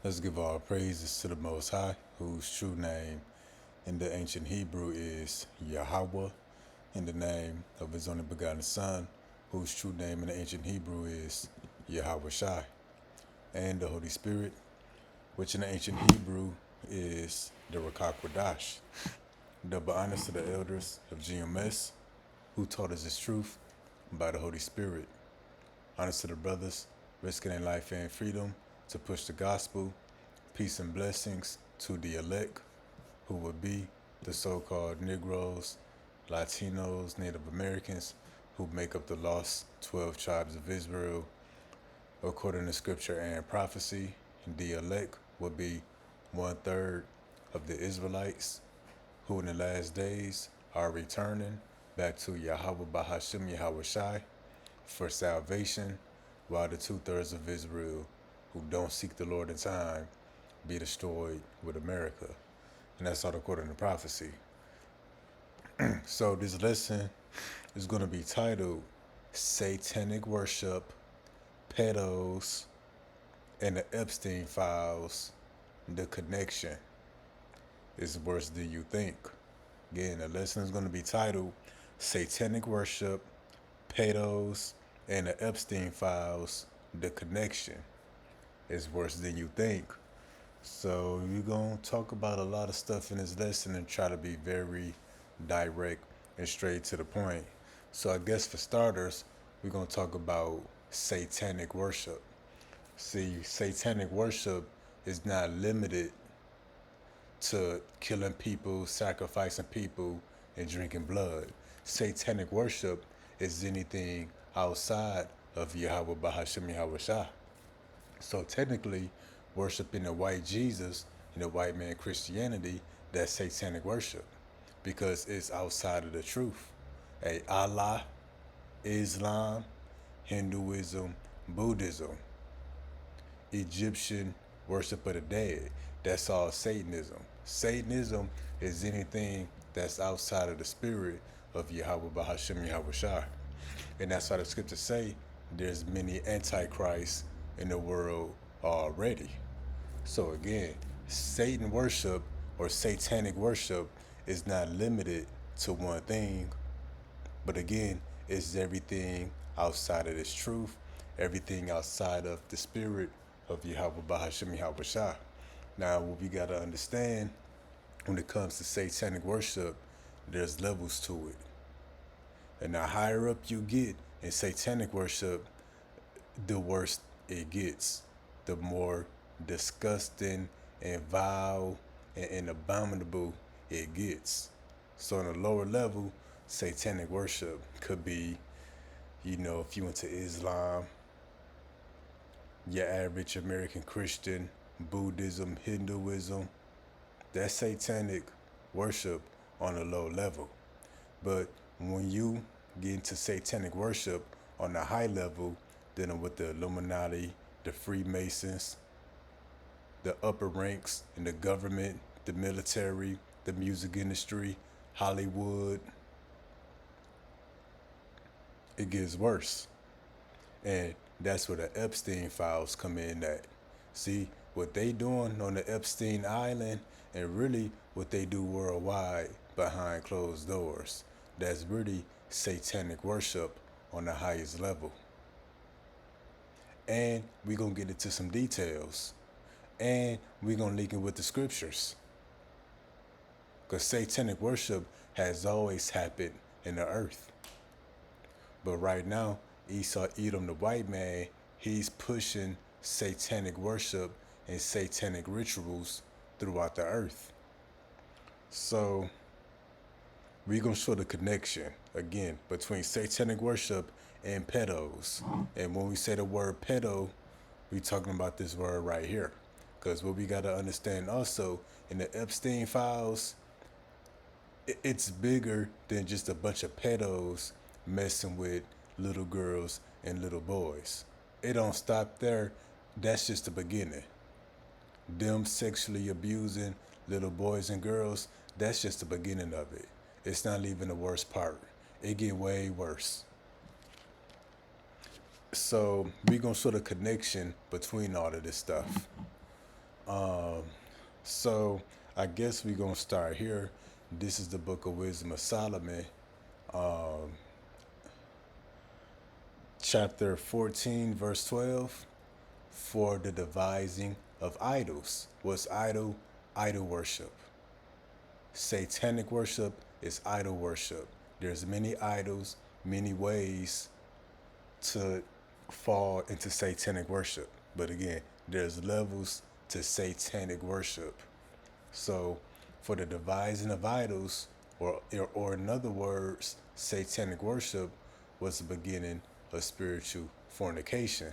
Let's give all praises to the Most High, whose true name in the ancient Hebrew is Yahweh, in the name of his only begotten Son, whose true name in the ancient Hebrew is Yahweh Shai, and the Holy Spirit, which in the ancient Hebrew is the Rakak Wadash. Double honors to the elders of GMS, who taught us his truth by the Holy Spirit. Honors to the brothers risking their life and freedom to push the gospel. Peace and blessings to the elect, who would be the so-called Negroes, Latinos, Native Americans, who make up the lost 12 tribes of Israel. According to scripture and prophecy, the elect would be 1/3 of the Israelites, who in the last days are returning back to Yahweh Bahashim Yahweh Shai for salvation, while the 2/3 of Israel who don't seek the Lord in time be destroyed with America. And that's all according to prophecy. So this lesson is going to be titled Satanic Worship, Pedos, and the Epstein Files, the connection is worse than you think. Again, the lesson is going to be titled Satanic Worship, Pedos, and the Epstein Files, the connection is worse than you think. So we're going to talk about a lot of stuff in this lesson and try to be very direct and straight to the point. So I guess for starters, we're going to talk about satanic worship. See, satanic worship is not limited to killing people, sacrificing people, and drinking blood. Satanic worship is anything outside of Yahweh Bahashim Yahweh Shah. So technically, worshiping the white Jesus and the white man Christianity, that's satanic worship because it's outside of the truth. Allah, Islam, Hinduism, Buddhism, Egyptian worship of the dead, that's all Satanism. Satanism is anything that's outside of the spirit of Yahweh Bahashim Yahweh Shah. And that's why the scriptures say there's many antichrists in the world already. So again, Satan worship or satanic worship is not limited to one thing, but again, it's everything outside of this truth, everything outside of the spirit of Yahweh Bahashim Yahweh Shah. Now, what we got to understand when it comes to satanic worship, there's levels to it. And the higher up you get in satanic worship, the worse it gets, the more disgusting and vile and abominable it gets. So on a lower level, satanic worship could be, if you went to Islam, your average American Christian, Buddhism, Hinduism, that's satanic worship on a low level. But when you get into satanic worship on a high level, dealing with the Illuminati, the Freemasons, the upper ranks in the government, the military, the music industry, Hollywood, it gets worse. And that's where the Epstein files come in at. See, what they doing on the Epstein Island and really what they do worldwide behind closed doors, that's really satanic worship on the highest level. And we're going to get into some details. And we're going to link it with the scriptures. Because satanic worship has always happened in the earth. But right now, Esau Edom, the white man, he's pushing satanic worship and satanic rituals throughout the earth. So we're going to show the connection, again, between satanic worship and pedos. And when we say the word pedo, we're talking about this word right here. Because what we got to understand also, in the Epstein files, it's bigger than just a bunch of pedos messing with little girls and little boys. It don't stop there. That's just the beginning. Them sexually abusing little boys and girls, that's just the beginning of it. It's not even the worst part. It get way worse. So we're going to show the connection between all of this stuff. So I guess we're gonna start here. This is the Book of Wisdom of Solomon, chapter 14, verse 12. For the devising of idols. What's idol? Idol worship. Satanic worship is idol worship. There's many idols, many ways to fall into satanic worship. But again, there's levels to satanic worship. So, for the devising of idols, or in other words, satanic worship, was the beginning of spiritual fornication.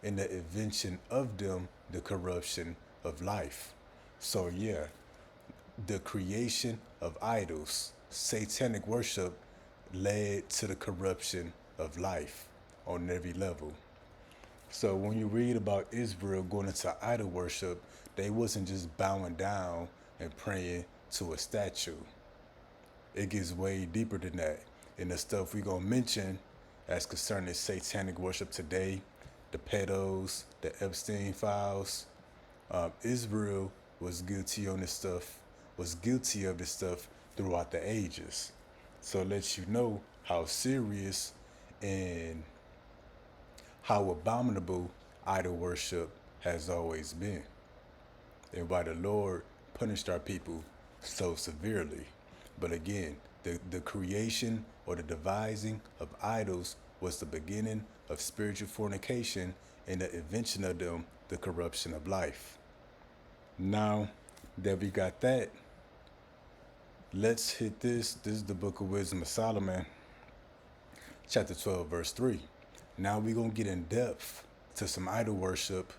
In the invention of them, the corruption of life. So, yeah, the creation of idols, satanic worship, led to the corruption of life on every level. So when you read about Israel going into idol worship, they wasn't just bowing down and praying to a statue. It gets way deeper than that. And the stuff we gonna mention as concerning satanic worship today, the Pedos, the Epstein files, Israel was guilty on this stuff, was guilty of this stuff throughout the ages. So it lets you know how serious and how abominable idol worship has always been, and why the Lord punished our people so severely. But again, the creation or the devising of idols was the beginning of spiritual fornication, and the invention of them, the corruption of life. Now that we got that, let's hit this. This is the Book of Wisdom of Solomon, chapter 12, verse 3. Now we're going to get in depth to some idol worship,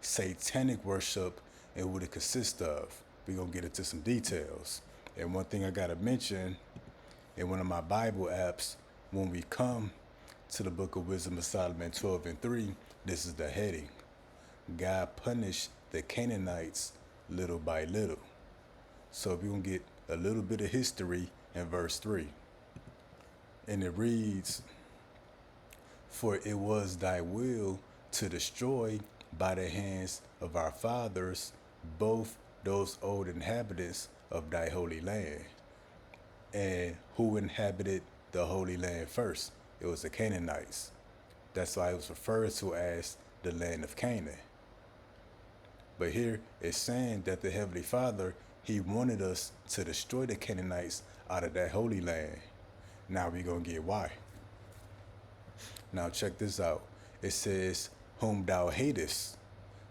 satanic worship, and what it consists of. We're going to get into some details. And one thing I got to mention, in one of my Bible apps, when we come to the Book of Wisdom of Solomon 12 and 3, this is the heading. God punished the Canaanites little by little. So we're going to get a little bit of history in verse 3. And it reads, for it was thy will to destroy by the hands of our fathers both those old inhabitants of thy holy land. And who inhabited the holy land first? It was the Canaanites. That's why it was referred to as the land of Canaan. But here it's saying that the Heavenly Father, he wanted us to destroy the Canaanites out of that holy land. Now we're going to get why. Now check this out. It says, whom thou hatest.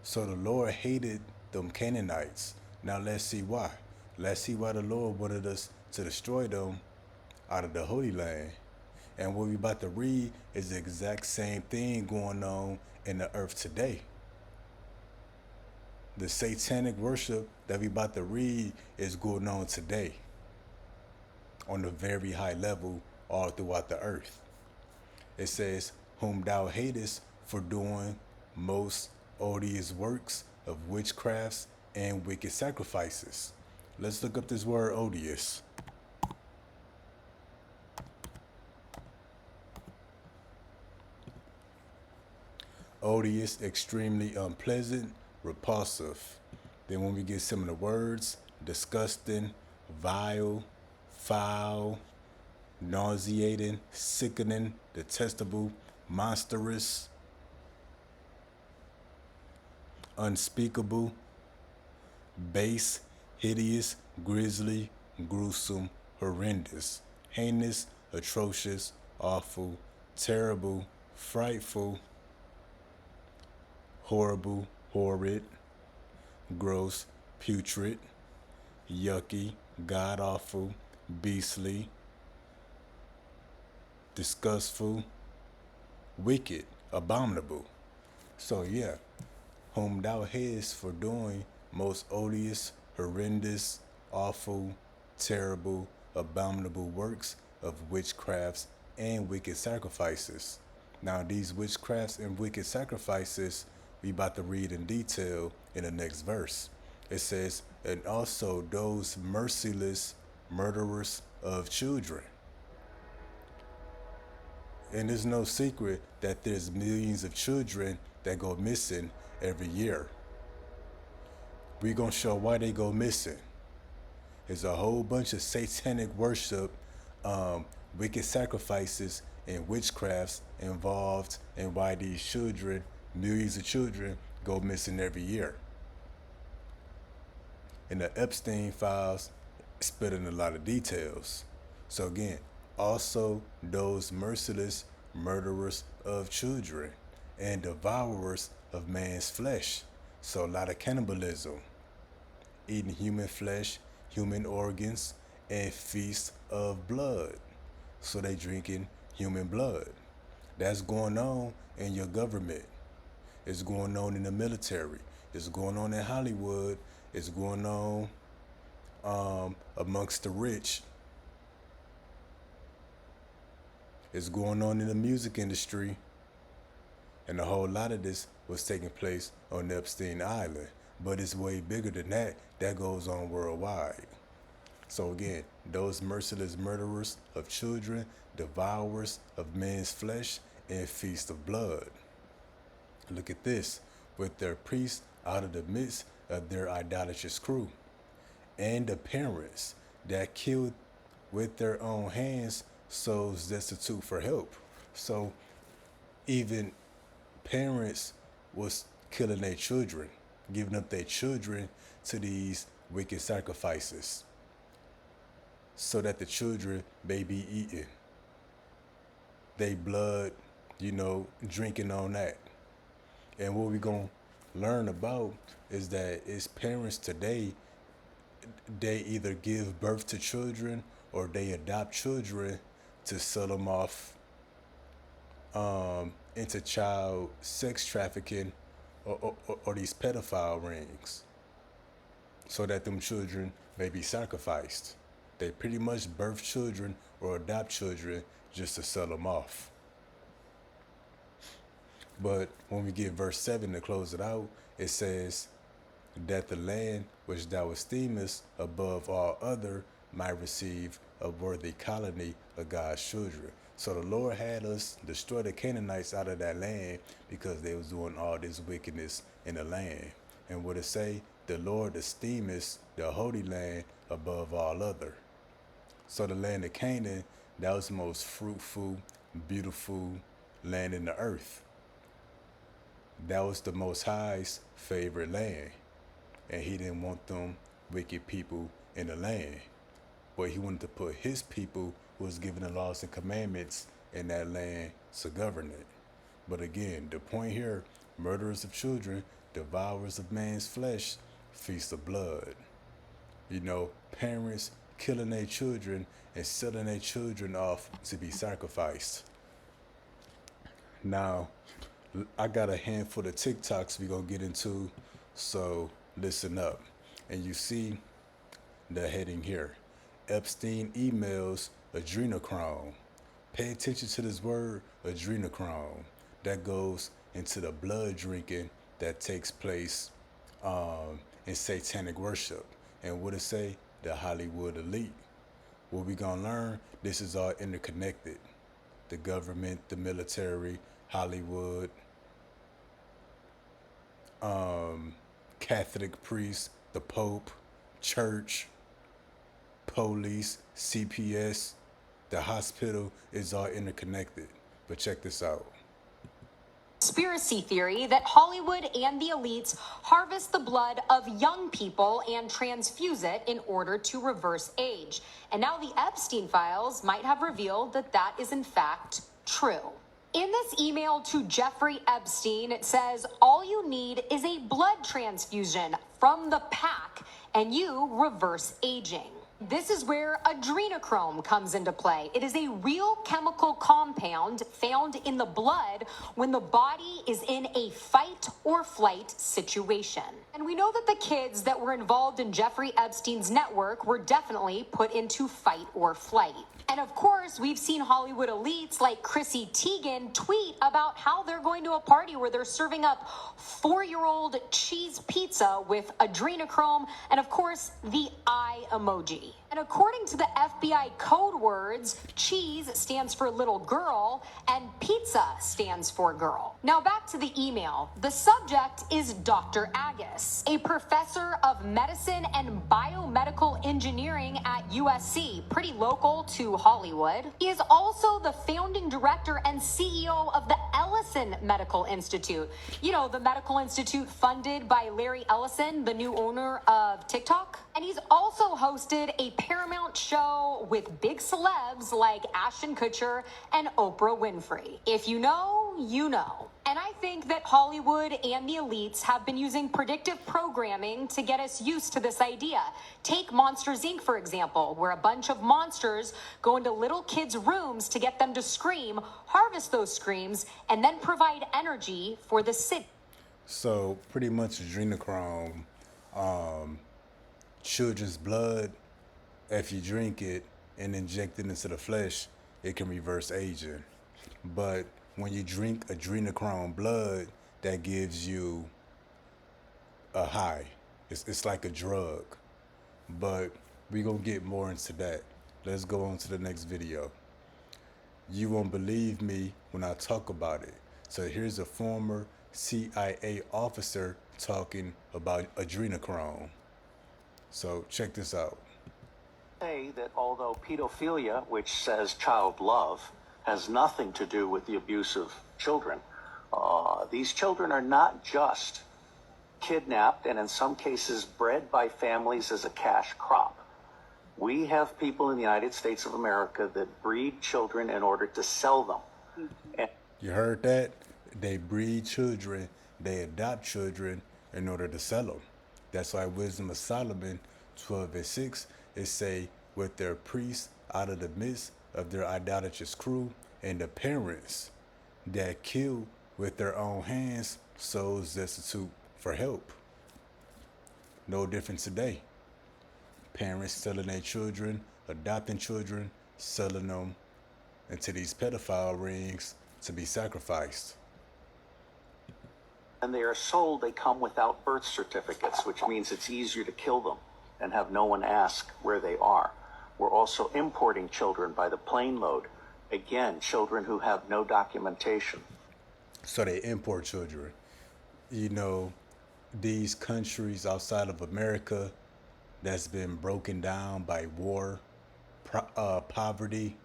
So the Lord hated them Canaanites. Now let's see why. Let's see why the Lord wanted us to destroy them out of the Holy Land. And what we about to read is the exact same thing going on in the earth today. The satanic worship that we about to read is going on today on a very high level all throughout the earth. It says, whom thou hatest for doing most odious works of witchcrafts and wicked sacrifices. Let's look up this word odious. Odious, extremely unpleasant, repulsive. Then when we get some of the words, disgusting, vile, foul, nauseating, sickening, detestable, monstrous, unspeakable, base, hideous, grisly, gruesome, horrendous, heinous, atrocious, awful, terrible, frightful, horrible, horrid, gross, putrid, yucky, god-awful, beastly, disgustful, wicked, abominable. So yeah, whom thou hatest for doing most odious, horrendous, awful, terrible, abominable works of witchcrafts and wicked sacrifices. Now these witchcrafts and wicked sacrifices we about to read in detail in the next verse. It says, and also those merciless murderers of children. And it's no secret that there's millions of children that go missing every year. We're going to show why they go missing. There's a whole bunch of satanic worship, wicked sacrifices, and witchcrafts involved in why these children, millions of children, go missing every year. And the Epstein files spit in a lot of details. So again, also those merciless murderers of children and devourers of man's flesh. So a lot of cannibalism, eating human flesh, human organs, and feast of blood. So they drinking human blood. That's going on in your government. It's going on in the military. It's going on in Hollywood. It's going on amongst the rich. It's going on in the music industry. And a whole lot of this was taking place on Epstein Island. But it's way bigger than that. That goes on worldwide. So again, those merciless murderers of children, devourers of men's flesh, and feast of blood. Look at this, with their priests out of the midst of their idolatrous crew, and the parents that killed with their own hands souls destitute for help. So even parents was killing their children, giving up their children to these wicked sacrifices so that the children may be eaten. They blood, drinking on that. And what we're going to learn about is that it's parents today, they either give birth to children or they adopt children to sell them off into child sex trafficking or these pedophile rings so that them children may be sacrificed. They pretty much birth children or adopt children just to sell them off. But when we get verse 7 to close it out, it says that the land which thou esteemest above all other might receive a worthy colony of God's children. So the Lord had us destroy the Canaanites out of that land because they was doing all this wickedness in the land. And what it say? The Lord esteemeth the holy land above all other. So the land of Canaan, that was the most fruitful, beautiful land in the earth. That was the Most High's favorite land. And he didn't want them wicked people in the land. But he wanted to put his people who was given the laws and commandments in that land to govern it. But again, the point here, murderers of children, devourers of man's flesh, feast of blood. Parents killing their children and selling their children off to be sacrificed. Now, I got a handful of TikToks we're going to get into, so listen up. And you see the heading here. Epstein emails adrenochrome. Pay attention to this word, adrenochrome. That goes into the blood drinking that takes place in satanic worship. And what it say? The Hollywood elite. What we gonna learn? This is all interconnected. The government, the military, Hollywood, Catholic priests, the Pope, church, police, CPS, the hospital is all interconnected. But check this out. Conspiracy theory that Hollywood and the elites harvest the blood of young people and transfuse it in order to reverse age. And now the Epstein files might have revealed that that is in fact true. In this email to Jeffrey Epstein, it says, all you need is a blood transfusion from the pack and you reverse aging. This is where adrenochrome comes into play. It is a real chemical compound found in the blood when the body is in a fight or flight situation. And we know that the kids that were involved in Jeffrey Epstein's network were definitely put into fight or flight. And of course, we've seen Hollywood elites like Chrissy Teigen tweet about how they're going to a party where they're serving up 4-year-old cheese pizza with adrenochrome and, of course, the eye emoji. energy. And according to the FBI code words, cheese stands for little girl and pizza stands for girl. Now back to the email. The subject is Dr. Agus, a professor of medicine and biomedical engineering at USC, pretty local to Hollywood. He is also the founding director and CEO of the Ellison Medical Institute. You know, the medical institute funded by Larry Ellison, the new owner of TikTok. And he's also hosted a Paramount show with big celebs like Ashton Kutcher and Oprah Winfrey. If you know, you know. And I think that Hollywood and the elites have been using predictive programming to get us used to this idea. Take Monsters, Inc., for example, where a bunch of monsters go into little kids' rooms to get them to scream, harvest those screams, and then provide energy for the city. So pretty much adrenochrome, children's blood, if you drink it and inject it into the flesh, it can reverse aging. But when you drink adrenochrome blood, that gives you a high. It's like a drug. But we're going to get more into that. Let's go on to the next video. You won't believe me when I talk about it. So here's a former CIA officer talking about adrenochrome. So check this out. Say that although pedophilia, which says child love, has nothing to do with the abuse of children, these children are not just kidnapped and in some cases bred by families as a cash crop. We have people in the United States of America that breed children in order to sell them. And you heard that? They breed children, they adopt children in order to sell them. That's why Wisdom of Solomon 12:6 it say, with their priests out of the midst of their idolatrous crew, and the parents that kill with their own hands souls destitute for help. No different today. Parents selling their children, adopting children, selling them into these pedophile rings to be sacrificed. they are sold, they come without birth certificates, which means it's easier to kill them and have no one ask where they are. We're also importing children by the plane load. Again, children who have no documentation. So they import children. You know, these countries outside of America that's been broken down by war, poverty.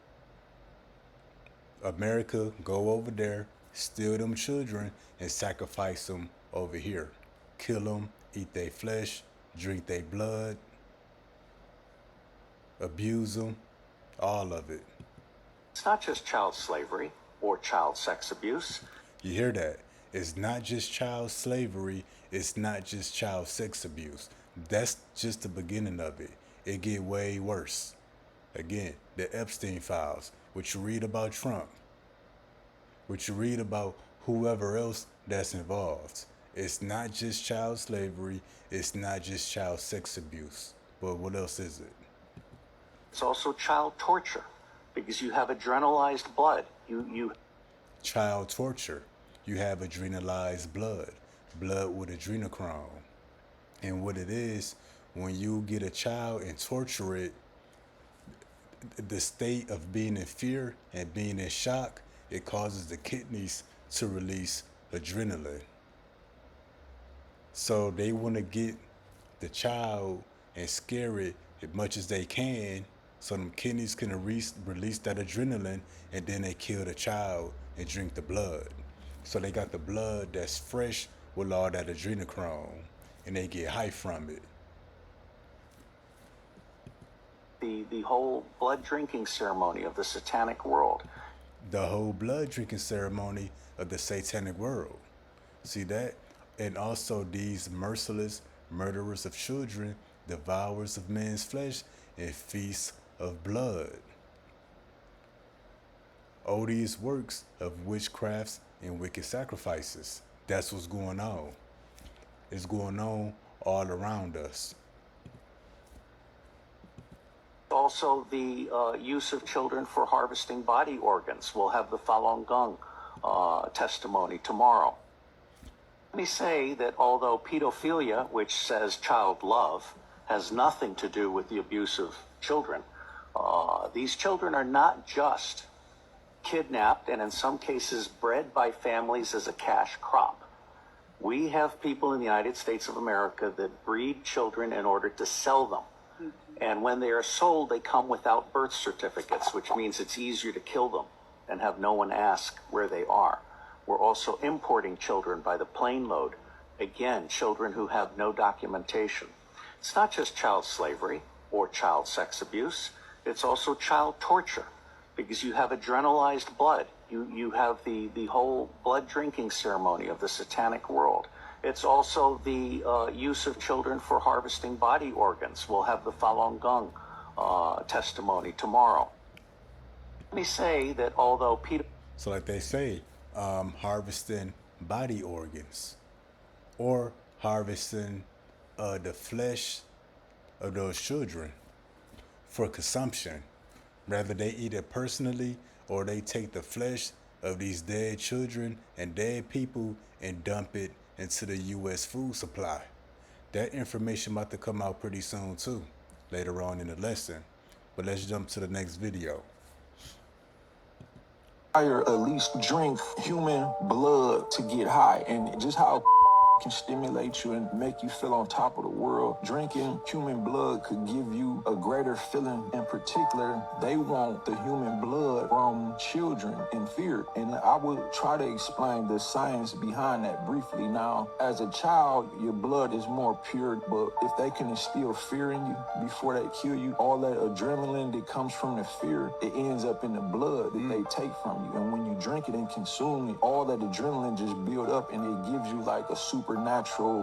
America, go over there, steal them children and sacrifice them over here. Kill them, eat their flesh, drink their blood, abuse them, all of it. It's not just child slavery or child sex abuse. You hear that? It's not just child slavery. It's not just child sex abuse. That's just the beginning of it. It get way worse. Again, the Epstein files, what you read about Trump, what you read about whoever else that's involved. It's not just child slavery. It's not just child sex abuse. But what else is it? It's also child torture because you have adrenalized blood. You Child torture. You have adrenalized blood with adrenochrome. And what it is, when you get a child and torture it, the state of being in fear and being in shock, it causes the kidneys to release adrenaline. So they want to get the child and scare it as much as they can so them kidneys can release that adrenaline, and then they kill the child and drink the blood. So they got the blood that's fresh with all that adrenochrome, and they get high from it. the whole blood drinking ceremony of the Satanic world. The whole blood drinking ceremony of the Satanic world. See that? And also these merciless murderers of children, devourers of men's flesh, and feasts of blood. Odious works of witchcrafts and wicked sacrifices. That's what's going on. It's going on all around us. Also, the use of children for harvesting body organs. We'll have the Falun Gong testimony tomorrow. Let me say that although pedophilia, which says child love, has nothing to do with the abuse of children. These children are not just kidnapped and in some cases bred by families as a cash crop. We have people in the United States of America that breed children in order to sell them. And when they are sold, they come without birth certificates, which means it's easier to kill them and have no one ask where they are. We're also importing children by the plane load. Again, children who have no documentation. It's not just child slavery or child sex abuse. It's also child torture, because you have adrenalized blood. You have the whole blood drinking ceremony of the Satanic world. It's also the use of children for harvesting body organs. We'll have the Falun Gong testimony tomorrow. Let me say that although Peter... So like they say, harvesting body organs or harvesting the flesh of those children for consumption. Rather they eat it personally or they take the flesh of these dead children and dead people and dump it into the U.S. food supply. That information about to come out pretty soon too, later on in the lesson. But let's jump to the next video. Or at least drink human blood to get high, and just how can stimulate you and make you feel on top of the world. Drinking human blood could give you a greater feeling. In particular, they want the human blood from children in fear. And I will try to explain the science behind that briefly. Now, as a child, your blood is more pure, but if they can instill fear in you before they kill you, all that adrenaline that comes from the fear, it ends up in the blood that they take from you. And when you drink it and consume it, all that adrenaline just build up and it gives you like a supernatural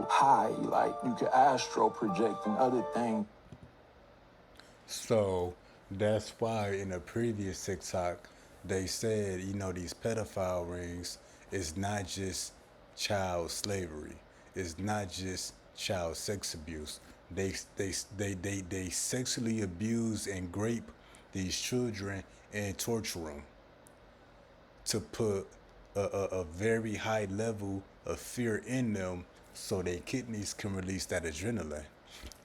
high, like you could astral project and other things. So that's why in a previous TikTok, they said, you know, these pedophile rings is not just child slavery. It's not just child sex abuse. They sexually abuse and grape these children and torture them to put a very high level of fear in them so their kidneys can release that adrenaline.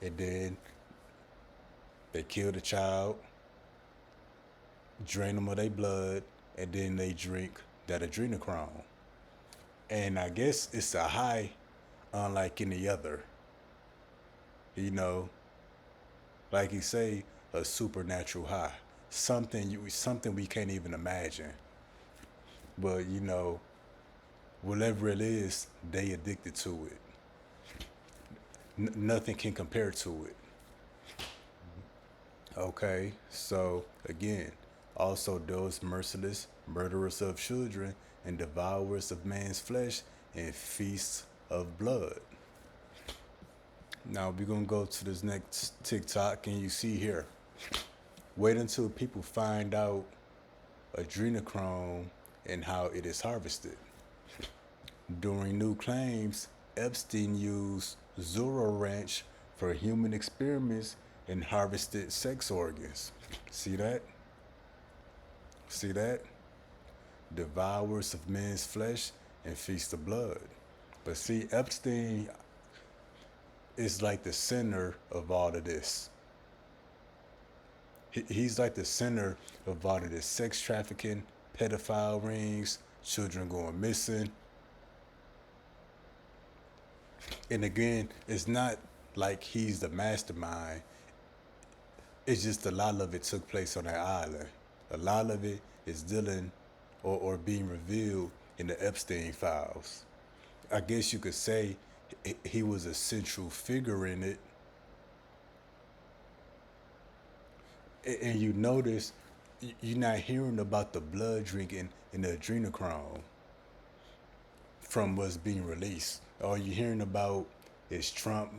And then they kill the child, drain them of their blood, and then they drink that adrenochrome. And I guess it's a high unlike any other. You know, like you say, a supernatural high. Something we can't even imagine. But, you know, whatever it is, they addicted to it. Nothing can compare to it. Okay, so again, also those merciless murderers of children and devourers of man's flesh and feasts of blood. Now we're gonna go to this next TikTok, and you see here, wait until people find out adrenochrome and how it is harvested. During new claims, Epstein used Zorro Ranch for human experiments and harvested sex organs. See that? See that? Devourers of men's flesh and feast of blood. But see, Epstein is like the center of all of this. He's like the center of all of this sex trafficking, pedophile rings, children going missing. And again, it's not like he's the mastermind. It's just a lot of it took place on that island. A lot of it is dealing or being revealed in the Epstein files. I guess you could say he was a central figure in it. And you notice you're not hearing about the blood drinking and the adrenochrome from what's being released. All you're hearing about is Trump,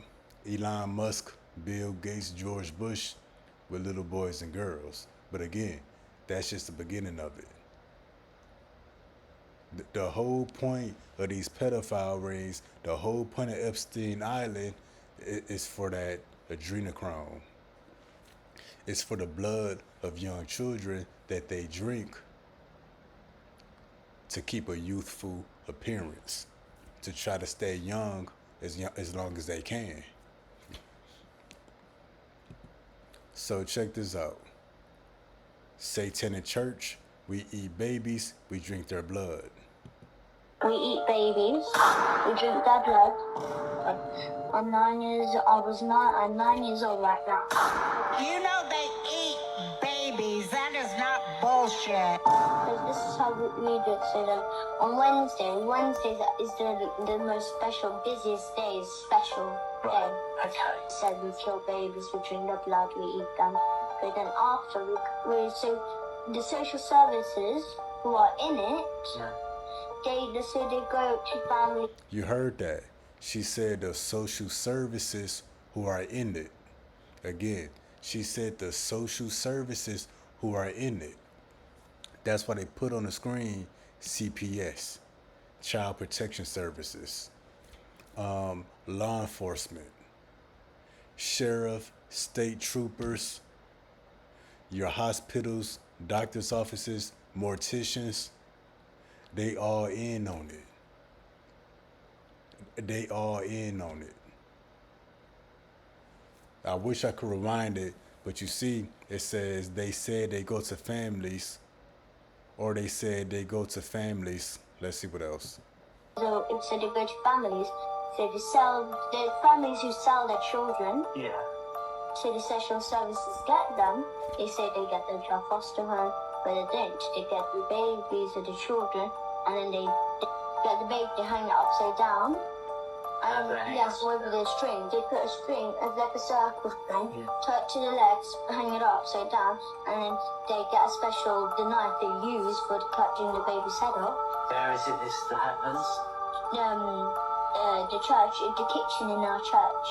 Elon Musk, Bill Gates, George Bush with little boys and girls. But again, that's just the beginning of it. The whole point of these pedophile rings, the whole point of Epstein Island is for that adrenochrome. It's for the blood of young children that they drink to keep a youthful appearance, to try to stay young as long as they can. So check this out. Satanic church, we eat babies, we drink their blood. We eat babies, we drink their blood. I'm 9 years, I'm 9 years old right now. You know they eat babies. That is not bullshit. Because this is how we do it. So then on Wednesdays is the most special, busiest day, is special day. Okay. So we kill babies, we drink their blood, we eat them. But then after, so the social services who are in it, they go to family. You heard that. She said the social services who are in it. Again, she said the social services who are in it. That's why they put on the screen CPS, Child Protection Services, law enforcement, sheriff, state troopers, your hospitals, doctor's offices, morticians. They all in on it. They all in on it. I wish I could rewind it, but you see, it says they said they go to families, or they said they go to families. Let's see what else. So instead they go to families, so the families who sell their children, Yeah. so the social services get them, they say they get them to a foster home, but they don't. They get the babies or the children, and then they get the baby, they hang it upside down. Yes, with the string. They put a string, as like a circle string, tie it to the legs, hang it upside down, and then they get a special, the knife they use for cutting the baby's head off. Where is it this that happens? The church, the kitchen in our church.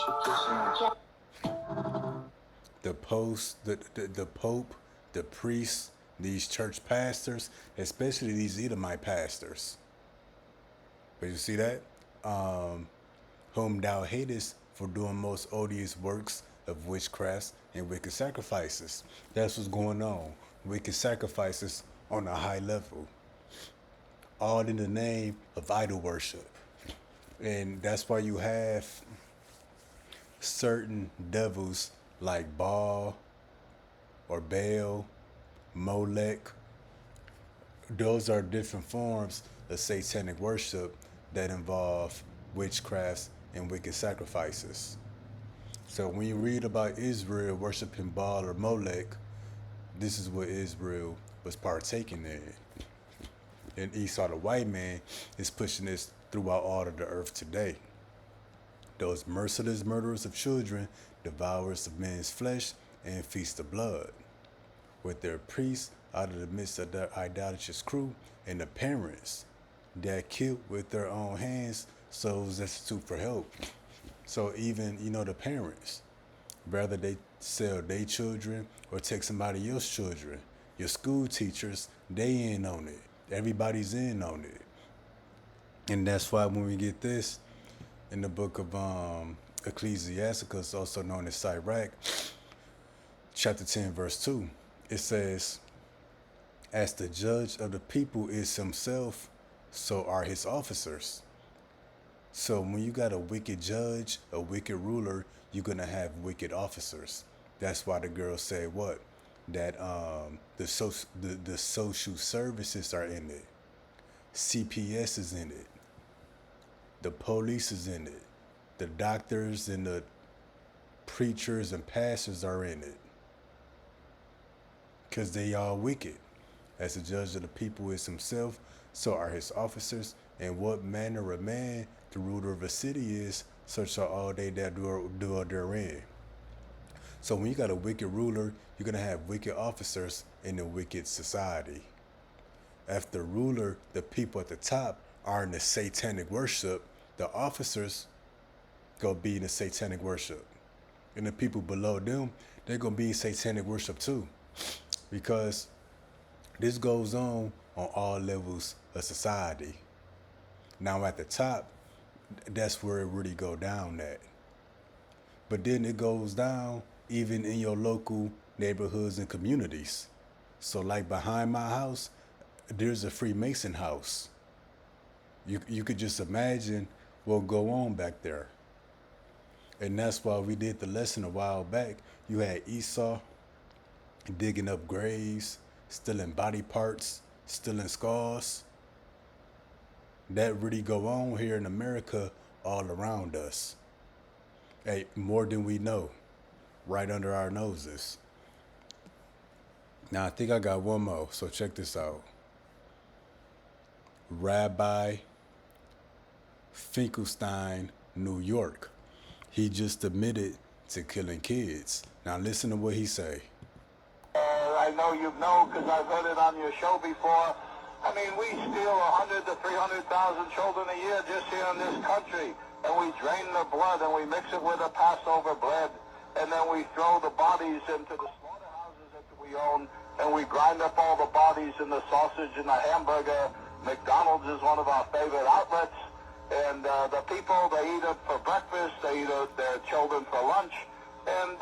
Yeah. The Pope, the priests, these church pastors, especially these Edomite pastors. But you see that? Whom thou hatest for doing most odious works of witchcrafts and wicked sacrifices. That's what's going on. Wicked sacrifices on a high level. All in the name of idol worship. And that's why you have certain devils like Baal or Baal, Molech. Those are different forms of satanic worship that involve witchcrafts and wicked sacrifices. So when you read about Israel worshiping Baal or Molech, this is what Israel was partaking in. And Esau, the white man, is pushing this throughout all of the earth today. Those merciless murderers of children, devourers of men's flesh, and feast of blood, with their priests out of the midst of their idolatrous crew, and the parents that killed with their own hands souls destitute for help. So even, the parents, whether they sell their children or take somebody else's children, your school teachers, they in on it. Everybody's in on it. And that's why when we get this in the book of Ecclesiasticus, also known as Sirach, chapter 10, verse 2, it says, as the judge of the people is himself, so are his officers. So when you got a wicked judge, a wicked ruler, you're going to have wicked officers. That's why the girl said what? That the social services are in it. CPS is in it. The police is in it. The doctors and the preachers and pastors are in it. Because they are wicked. As the judge of the people is himself, so are his officers. And what manner of man the ruler of a city is, such are all they that dwell therein. So when you got a wicked ruler, you're going to have wicked officers in a wicked society. After the ruler, the people at the top are in the satanic worship, the officers go be in the satanic worship. And the people below them, they're going to be in satanic worship too. Because this goes on all levels of society. Now at the top, that's where it really go down at. But then it goes down even in your local neighborhoods and communities. So like behind my house, there's a Freemason house. You could just imagine what go on back there. And that's why we did the lesson a while back. You had Esau digging up graves, stealing body parts, stealing skulls. That really go on here in America all around us. Hey, more than we know, right under our noses. Now I think I got one more, so check this out. Rabbi Finkelstein, New York. He just admitted to killing kids. Now listen to what he say. I know you know because I've heard it on your show before. I mean, we steal 100 to 300,000 children a year just here in this country, and we drain the blood and we mix it with the Passover bread, and then we throw the bodies into the slaughterhouses that we own, and we grind up all the bodies in the sausage and the hamburger. McDonald's is one of our favorite outlets, and the people, they eat it for breakfast, they eat their children for lunch, and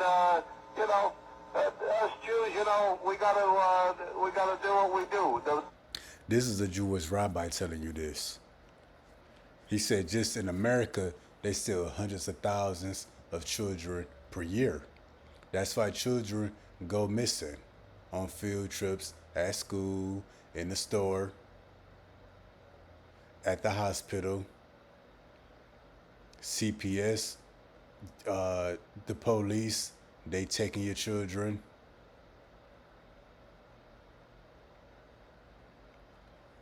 you know, as Jews, you know, we gotta do what we do. This is a Jewish rabbi telling you this. He said just in America, they steal hundreds of thousands of children per year. That's why children go missing on field trips, at school, in the store, at the hospital, CPS, the police, they taking your children.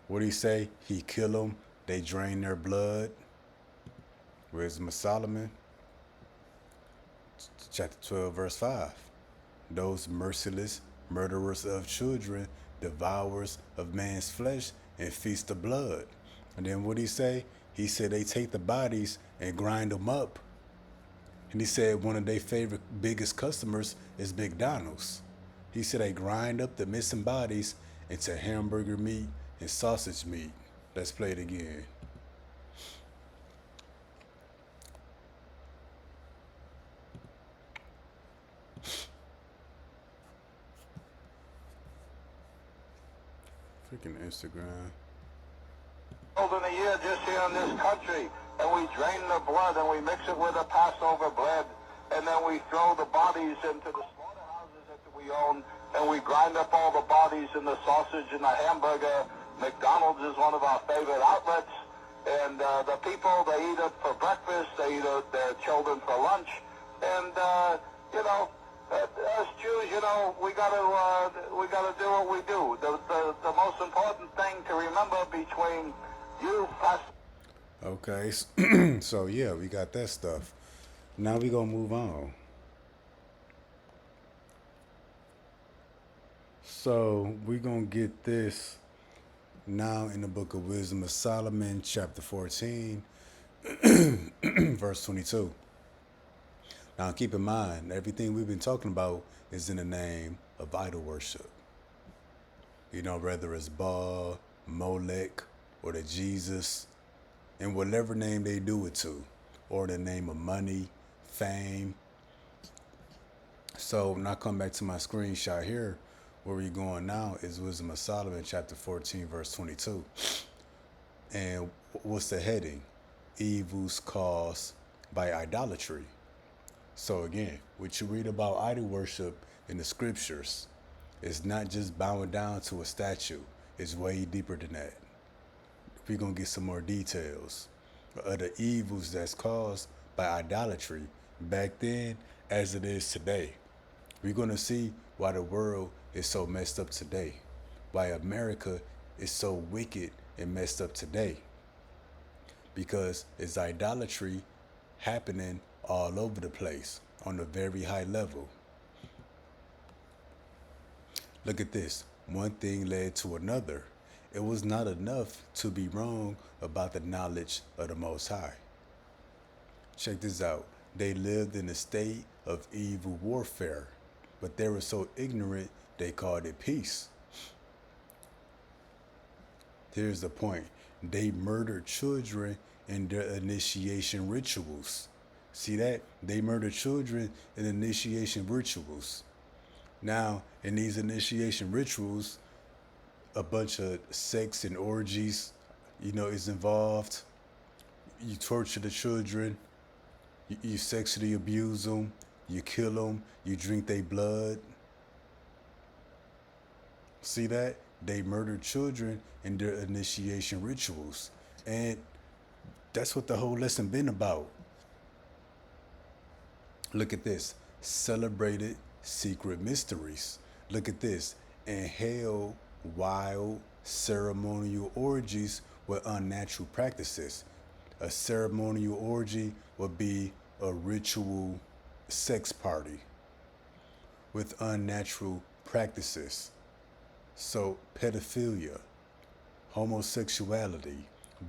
What do he say? He kill them, they drain their blood. Where's Solomon? Chapter 12, verse 5. Those merciless murderers of children, devourers of man's flesh, and feast of blood. And then what he say? He said they take the bodies and grind them up. And he said one of their favorite biggest customers is McDonald's. He said they grind up the missing bodies into hamburger meat and sausage meat. Let's play it again. Freaking Instagram. Children a year just here in this country, and we drain the blood and we mix it with the Passover bread, and then we throw the bodies into the slaughterhouses that we own, and we grind up all the bodies in the sausage and the hamburger. McDonald's is one of our favorite outlets, and the people, they eat it for breakfast, they eat their children for lunch, and you know, as Jews, you know, we gotta do what we do. The most important thing to remember between you, Pastor. Okay, so yeah, we got that stuff. Now we gonna move on. So we're gonna get this now in the book of Wisdom of Solomon, chapter 14, verse 22. Now keep in mind, everything we've been talking about is in the name of idol worship. You know, whether it's Baal, Molech, or the Jesus, and whatever name they do it to, or the name of money, fame. So now come back to my screenshot here. Where we're going now is Wisdom of Solomon, chapter 14, verse 22. And what's the heading? Evils caused by idolatry. So again, what you read about idol worship in the scriptures is not just bowing down to a statue. It's way deeper than that. We're going to get some more details of the evils that's caused by idolatry back then as it is today. We're going to see why the world is so messed up today, why America is so wicked and messed up today, because it's idolatry happening all over the place on a very high level. Look at this. One thing led to another. It was not enough to be wrong about the knowledge of the Most High. Check this out. They lived in a state of evil warfare, but they were so ignorant they called it peace. Here's the point. They murdered children in their initiation rituals. See that? They murdered children in initiation rituals. Now, in these initiation rituals, a bunch of sex and orgies, you know, is involved. You torture the children. You sexually abuse them. You kill them. You drink their blood. See that? They murdered children in their initiation rituals. And that's what the whole lesson been about. Look at this. Celebrated secret mysteries. Look at this. And held wild ceremonial orgies with unnatural practices. A ceremonial orgy would be a ritual sex party with unnatural practices. So, pedophilia, homosexuality,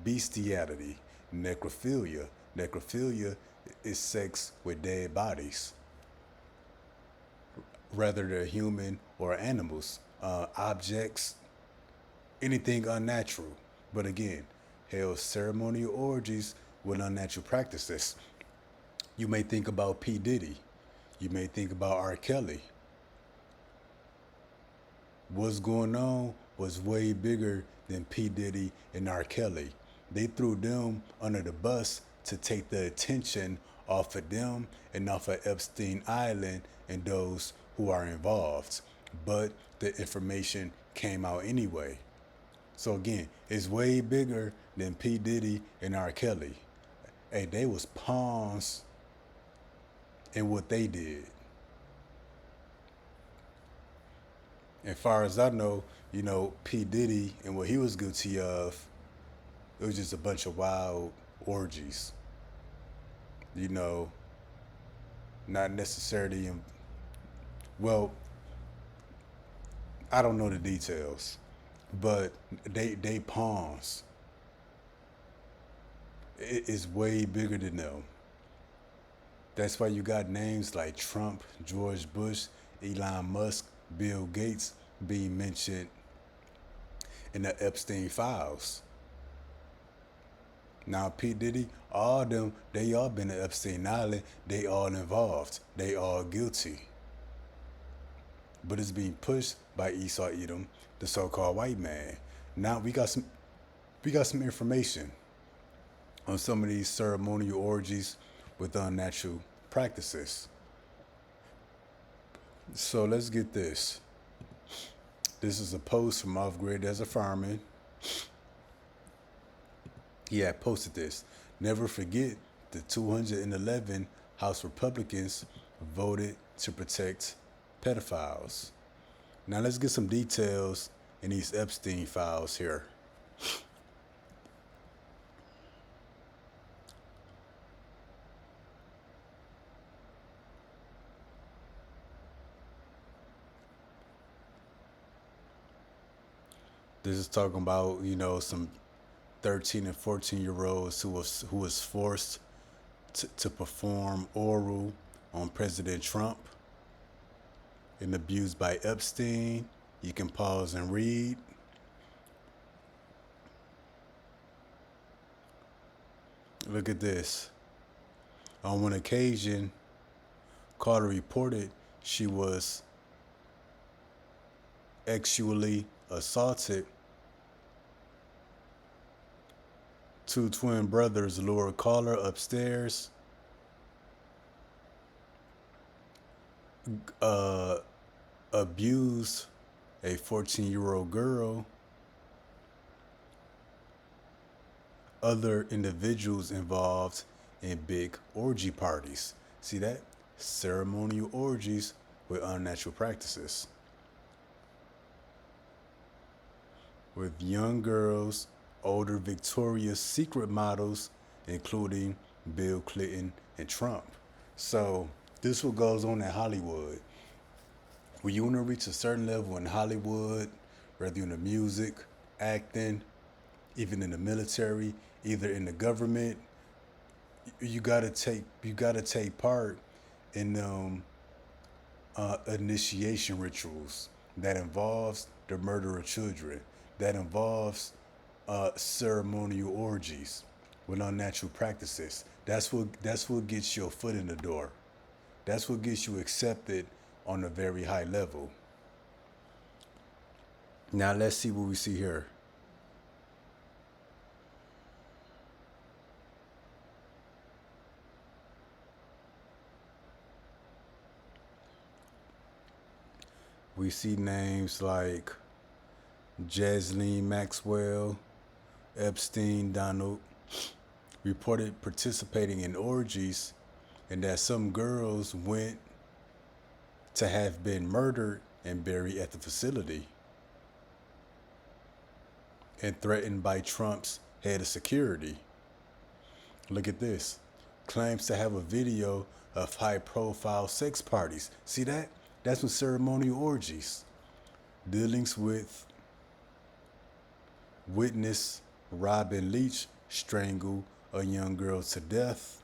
bestiality, necrophilia. Necrophilia is sex with dead bodies, whether they're human or animals, objects, anything unnatural. But again, held ceremonial orgies with unnatural practices. You may think about P. Diddy. You may think about R. Kelly. What's going on was way bigger than P. Diddy and R. Kelly. They threw them under the bus to take the attention off of them and off of Epstein Island and those who are involved. But the information came out anyway. So again, it's way bigger than P. Diddy and R. Kelly. Hey, they was pawns in what they did. As far as I know, P. Diddy and what he was guilty of, it was just a bunch of wild orgies. Not necessarily, well, I don't know the details, but they pawns. It is way bigger than them. That's why you got names like Trump, George Bush, Elon Musk, Bill Gates being mentioned in the Epstein files. Now, P. Diddy, all them, they all been at Epstein Island. They all involved. They all guilty. But it's being pushed by Esau Edom, the so-called white man. Now we got some information on some of these ceremonial orgies with unnatural practices. So let's get this. This is a post from Off Grid Desert Farming. He had posted this. Never forget the 211 House Republicans voted to protect pedophiles. Now let's get some details in these Epstein files here. This is talking about, some 13 and 14-year-olds who was forced to perform oral on President Trump and abused by Epstein. You can pause and read. Look at this. On one occasion, Carter reported she was sexually assaulted. Two twin brothers lured caller upstairs, abused a 14-year-old girl. Other individuals involved in big orgy parties. See that? Ceremonial orgies with unnatural practices. With young girls, older Victoria's Secret models, including Bill Clinton and Trump. So this is what goes on in Hollywood. When you want to reach a certain level in Hollywood, whether you're in the music, acting, even in the military, either in the government, you gotta take part in initiation rituals that involves the murder of children, that involves ceremonial orgies with unnatural practices. That's what gets your foot in the door. That's what gets you accepted on a very high level. Now let's see what we see here. We see names like Jasleen Maxwell, Epstein Donald, reported participating in orgies, and that some girls went to have been murdered and buried at the facility, and threatened by Trump's head of security. Look at this. Claims to have a video of high-profile sex parties. See that? That's what ceremonial orgies. Dealings with witness Robin Leach strangle a young girl to death.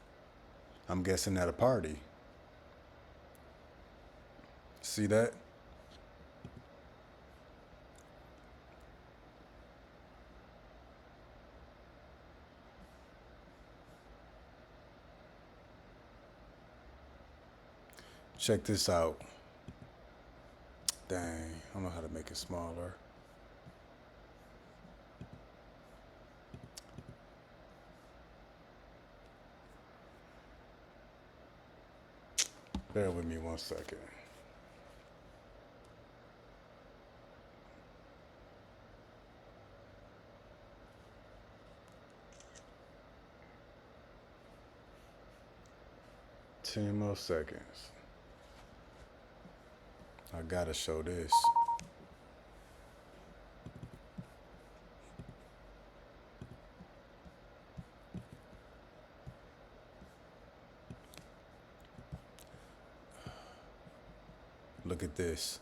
I'm guessing at a party. See that? Check this out. Dang, I don't know how to make it smaller. Bear with me 1 second. Ten more seconds. I gotta show this. Look at this.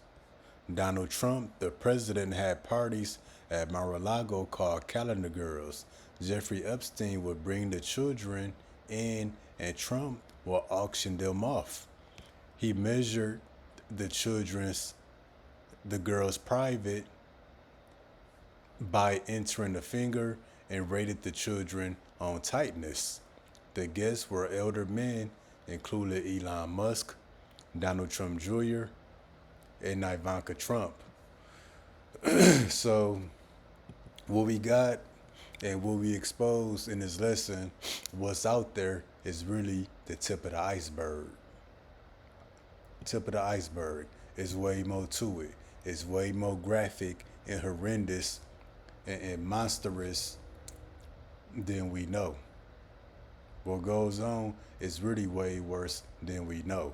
Donald Trump, the president, had parties at Mar-a-Lago called Calendar Girls. Jeffrey Epstein would bring the children in and Trump will auction them off. He measured the girls' private by entering the finger and rated the children on tightness. The guests were elder men, including Elon Musk, Donald Trump Jr., and Ivanka Trump. So what we got and what we exposed in this lesson, what's out there is really the tip of the iceberg. Tip of the iceberg. Is way more to it. It's way more graphic and horrendous and monstrous than we know. What goes on is really way worse than we know.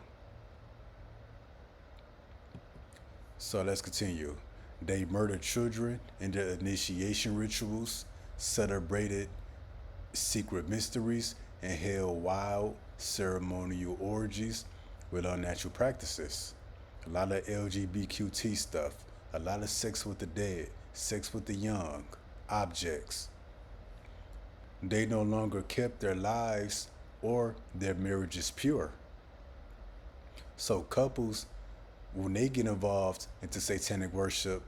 So let's continue. They murdered children in their initiation rituals, celebrated secret mysteries, and held wild ceremonial orgies with unnatural practices. A lot of LGBTQ stuff, a lot of sex with the dead, sex with the young, objects. They no longer kept their lives or their marriages pure. So couples, when they get involved into satanic worship,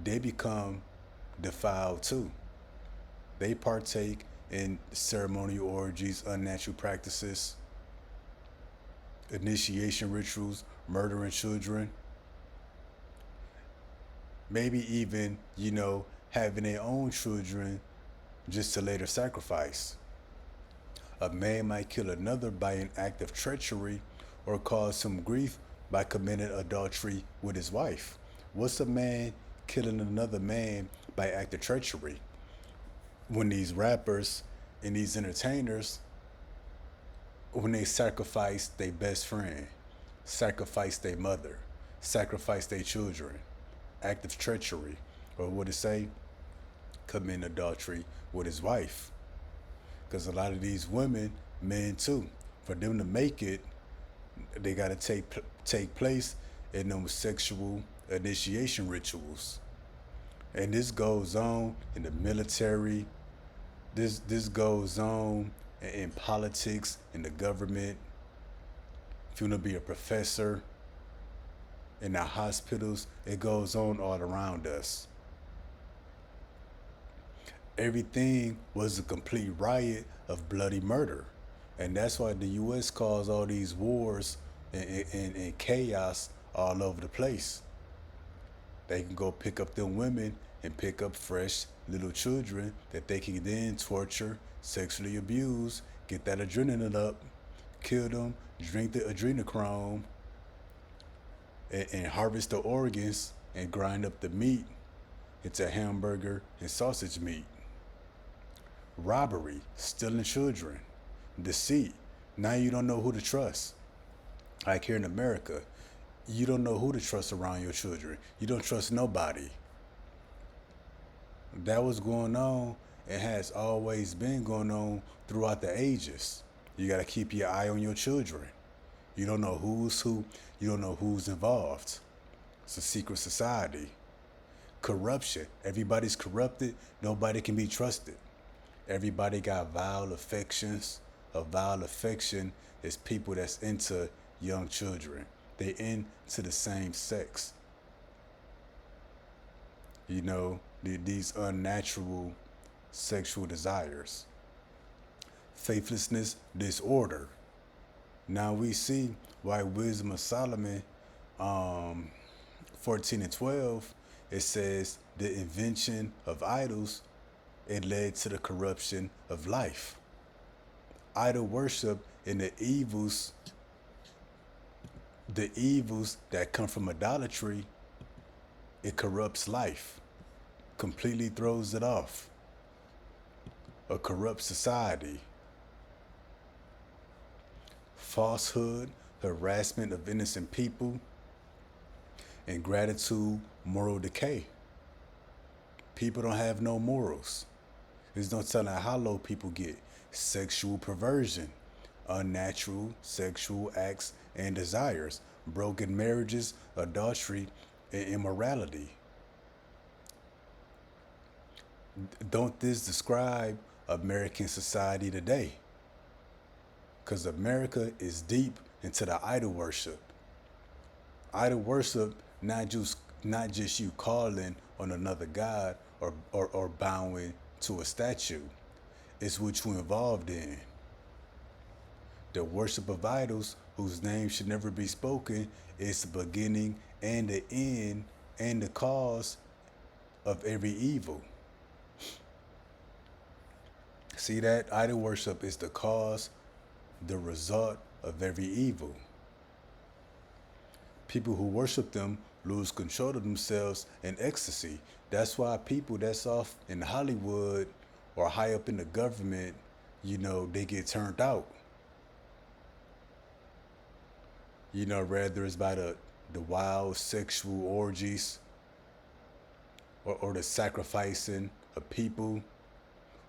they become defiled too. They partake in ceremonial orgies, unnatural practices, initiation rituals, murdering children, maybe even, having their own children just to later sacrifice. A man might kill another by an act of treachery or cause him grief by committing adultery with his wife. What's a man killing another man by act of treachery? When these rappers and these entertainers, when they sacrifice their best friend, sacrifice their mother, sacrifice their children, act of treachery, or what it say? Commit adultery with his wife. Because a lot of these women, men too, for them to make it, they got to take place in those sexual initiation rituals. And this goes on in the military. This goes on in politics, in the government. If you want to be a professor, in the hospitals, it goes on all around us. Everything was a complete riot of bloody murder. And that's why the U.S. caused all these wars and chaos all over the place. They can go pick up them women and pick up fresh little children that they can then torture, sexually abuse, get that adrenaline up, kill them, drink the adrenochrome, and harvest the organs and grind up the meat into hamburger and sausage meat. Robbery, stealing children, deceit. Now you don't know who to trust. Like here in America, you don't know who to trust around your children. You don't trust nobody. That was going on and has always been going on throughout the ages. You got to keep your eye on your children. You don't know who's who. You don't know who's involved. It's a secret society. Corruption. Everybody's corrupted. Nobody can be trusted. Everybody got vile affections. A vile affection is people that's into young children. They into the same sex. You know, these unnatural sexual desires. Faithlessness, disorder. Now we see why Wisdom of Solomon 14 and 12, it says the invention of idols, it led to the corruption of life. Idol worship and the evils that come from idolatry, it corrupts life, completely throws it off. A corrupt society. Falsehood, harassment of innocent people, ingratitude, moral decay. People don't have no morals. There's no telling how low people get. Sexual perversion, unnatural sexual acts and desires, broken marriages, adultery, and immorality. Don't this describe American society today? Because America is deep into the idol worship. Idol worship, not just you calling on another god or bowing to a statue. It's what you involved in. The worship of idols, whose name should never be spoken, is the beginning and the end and the cause of every evil. See that? Idol worship is the cause, the result of every evil. People who worship them lose control of themselves in ecstasy. That's why people that's off in Hollywood or high up in the government, you know, they get turned out. You know, whether it's by the wild sexual orgies or the sacrificing of people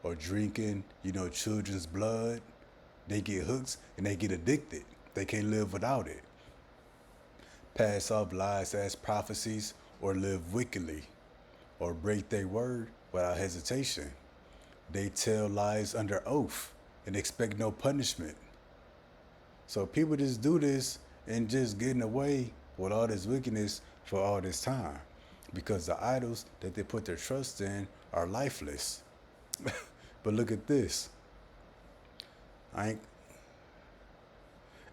or drinking, you know, children's blood, they get hooked and they get addicted. They can't live without it. Pass off lies as prophecies or live wickedly or break their word without hesitation. They tell lies under oath and expect no punishment. So people just do this and just getting away with all this wickedness for all this time because the idols that they put their trust in are lifeless. But look at this.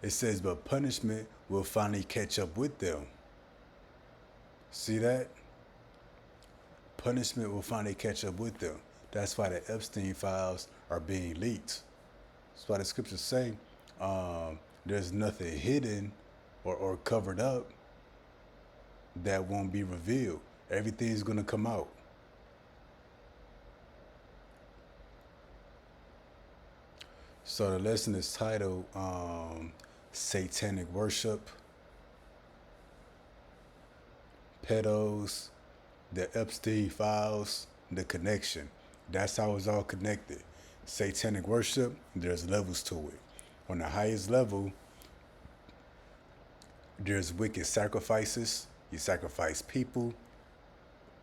It says, but punishment will finally catch up with them. See that? Punishment will finally catch up with them. That's why the Epstein files are being leaked. That's why the scriptures say there's nothing hidden or covered up that won't be revealed. Everything's going to come out. So the lesson is titled Satanic Worship, Pedos, the Epstein files, the connection. That's how it's all connected. Satanic worship, there's levels to it. On the highest level, there's wicked sacrifices. You sacrifice people.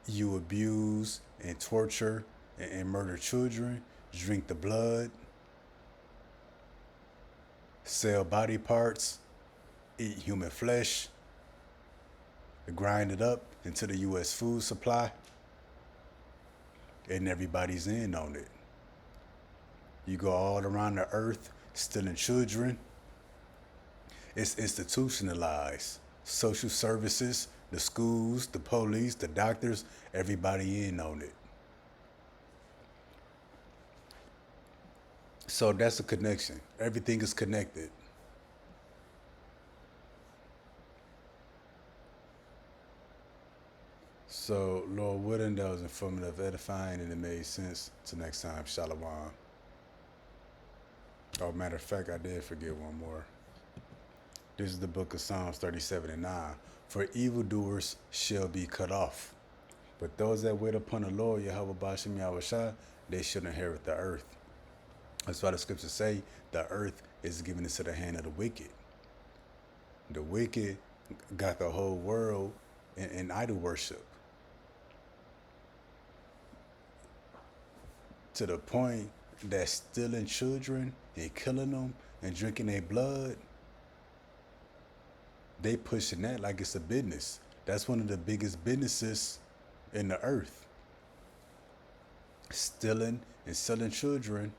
You abuse and torture and murder children. Drink the blood. Sell body parts. Eat human flesh. Grind it up into the U.S. food supply. And everybody's in on it. You go all around the earth stealing children. It's institutionalized. Social services, the schools, the police, the doctors, everybody in on it. So that's a connection. Everything is connected. So, Lord willing, that was informative, edifying, and it made sense. Till next time, Shalom. Oh, matter of fact, I did forget one more. This is the book of Psalms 37 and 9. For evildoers shall be cut off, but those that wait upon the Lord, Yahweh Bashem Yahushua, they shall inherit the earth. That's why the scriptures say the earth is given into the hand of the wicked. The wicked got the whole world in idol worship, to the point that stealing children and killing them and drinking their blood, they pushing that like it's a business. That's one of the biggest businesses in the earth. Stealing and selling children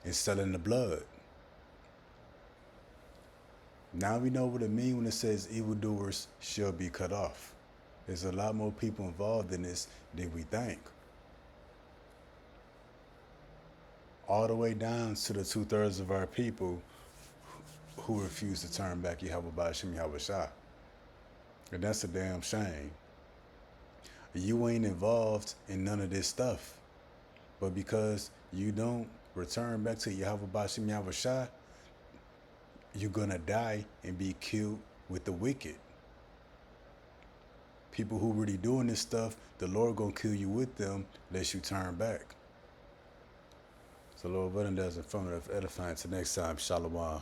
and selling the blood. Now we know what it means when it says evildoers shall be cut off. There's a lot more people involved in this than we think. All the way down to the 2/3 of our people who refuse to turn back Yahweh Ba'ashem Yahushua. And that's a damn shame. You ain't involved in none of this stuff. But because you don't return back to Yahweh Ba'ashem Yahushua, you're gonna die and be killed with the wicked. People who really doing this stuff, the Lord gonna kill you with them unless you turn back. So Lord willing, that's informative, edifying. Till next time, Shalom.